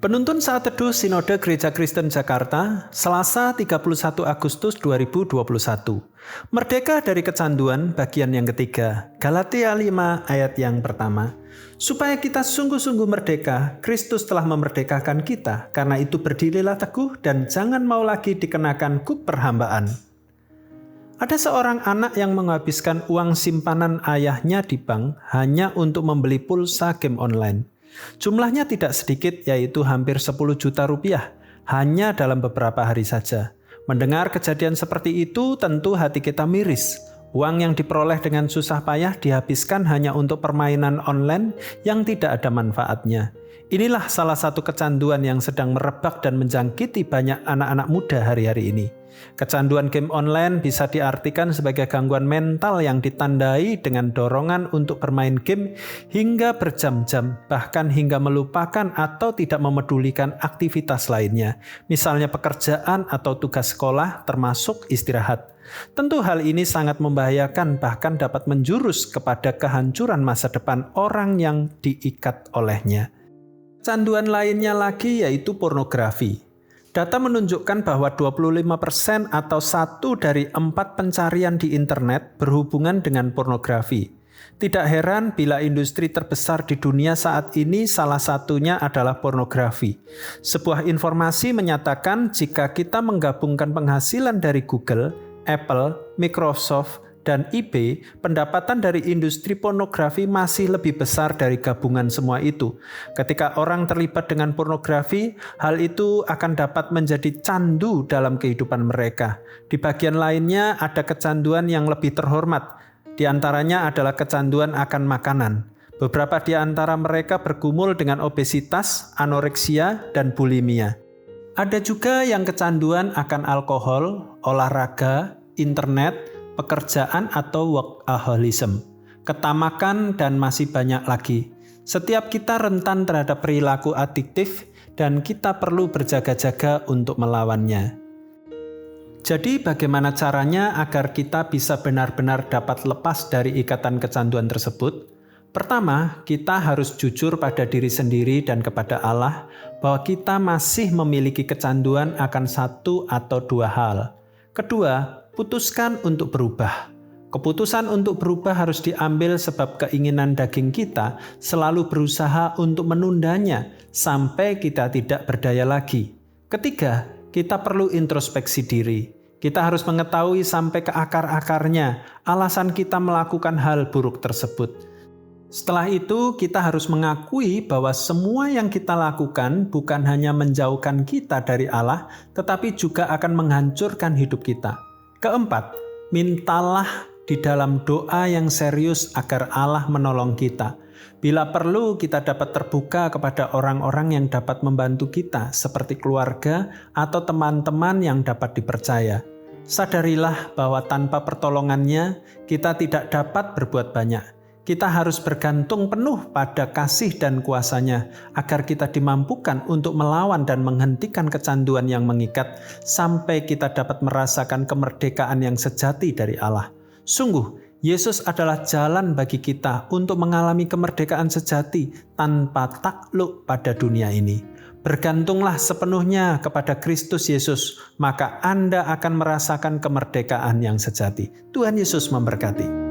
Penuntun Saat Teduh Sinode Gereja Kristen Jakarta, Selasa 31 Agustus 2021. Merdeka dari kecanduan bagian yang ketiga, Galatia 5 ayat yang pertama. Supaya kita sungguh-sungguh merdeka, Kristus telah memerdekakan kita, karena itu berdirilah teguh dan jangan mau lagi dikenakan kuk perhambaan. Ada seorang anak yang menghabiskan uang simpanan ayahnya di bank hanya untuk membeli pulsa game online. Jumlahnya tidak sedikit, yaitu hampir 10 juta rupiah, hanya dalam beberapa hari saja. Mendengar kejadian seperti itu, tentu hati kita miris. Uang yang diperoleh dengan susah payah dihabiskan hanya untuk permainan online yang tidak ada manfaatnya. Inilah salah satu kecanduan yang sedang merebak dan menjangkiti banyak anak-anak muda hari-hari ini. Kecanduan game online bisa diartikan sebagai gangguan mental yang ditandai dengan dorongan untuk bermain game hingga berjam-jam, bahkan hingga melupakan atau tidak memedulikan aktivitas lainnya, misalnya pekerjaan atau tugas sekolah termasuk istirahat. Tentu hal ini sangat membahayakan, bahkan dapat menjurus kepada kehancuran masa depan orang yang diikat olehnya. Kecanduan lainnya lagi yaitu pornografi. Data menunjukkan bahwa 25% atau 1 dari 4 pencarian di internet berhubungan dengan pornografi. Tidak heran bila industri terbesar di dunia saat ini salah satunya adalah pornografi. Sebuah informasi menyatakan jika kita menggabungkan penghasilan dari Google, Apple, Microsoft, dan eBay, pendapatan dari industri pornografi masih lebih besar dari gabungan semua itu. Ketika orang terlibat dengan pornografi, hal itu akan dapat menjadi candu dalam kehidupan mereka. Di bagian lainnya ada kecanduan yang lebih terhormat. Di antaranya adalah kecanduan akan makanan. Beberapa di antara mereka bergumul dengan obesitas, anoreksia, dan bulimia. Ada juga yang kecanduan akan alkohol, olahraga, internet, pekerjaan atau workaholism, ketamakan, dan masih banyak lagi. Setiap kita rentan terhadap perilaku adiktif dan kita perlu berjaga-jaga untuk melawannya. Jadi bagaimana caranya agar kita bisa benar-benar dapat lepas dari ikatan kecanduan tersebut? Pertama, kita harus jujur pada diri sendiri dan kepada Allah bahwa kita masih memiliki kecanduan akan satu atau dua hal. Kedua, putuskan untuk berubah. Keputusan untuk berubah harus diambil sebab keinginan daging kita selalu berusaha untuk menundanya sampai kita tidak berdaya lagi. Ketiga, kita perlu introspeksi diri. Kita harus mengetahui sampai ke akar-akarnya alasan kita melakukan hal buruk tersebut. Setelah itu, kita harus mengakui bahwa semua yang kita lakukan bukan hanya menjauhkan kita dari Allah, tetapi juga akan menghancurkan hidup kita. Keempat, mintalah di dalam doa yang serius agar Allah menolong kita. Bila perlu, kita dapat terbuka kepada orang-orang yang dapat membantu kita, seperti keluarga atau teman-teman yang dapat dipercaya. Sadarilah bahwa tanpa pertolongannya, kita tidak dapat berbuat banyak. Kita harus bergantung penuh pada kasih dan kuasa-Nya agar kita dimampukan untuk melawan dan menghentikan kecanduan yang mengikat sampai kita dapat merasakan kemerdekaan yang sejati dari Allah. Sungguh, Yesus adalah jalan bagi kita untuk mengalami kemerdekaan sejati tanpa takluk pada dunia ini. Bergantunglah sepenuhnya kepada Kristus Yesus, maka Anda akan merasakan kemerdekaan yang sejati. Tuhan Yesus memberkati.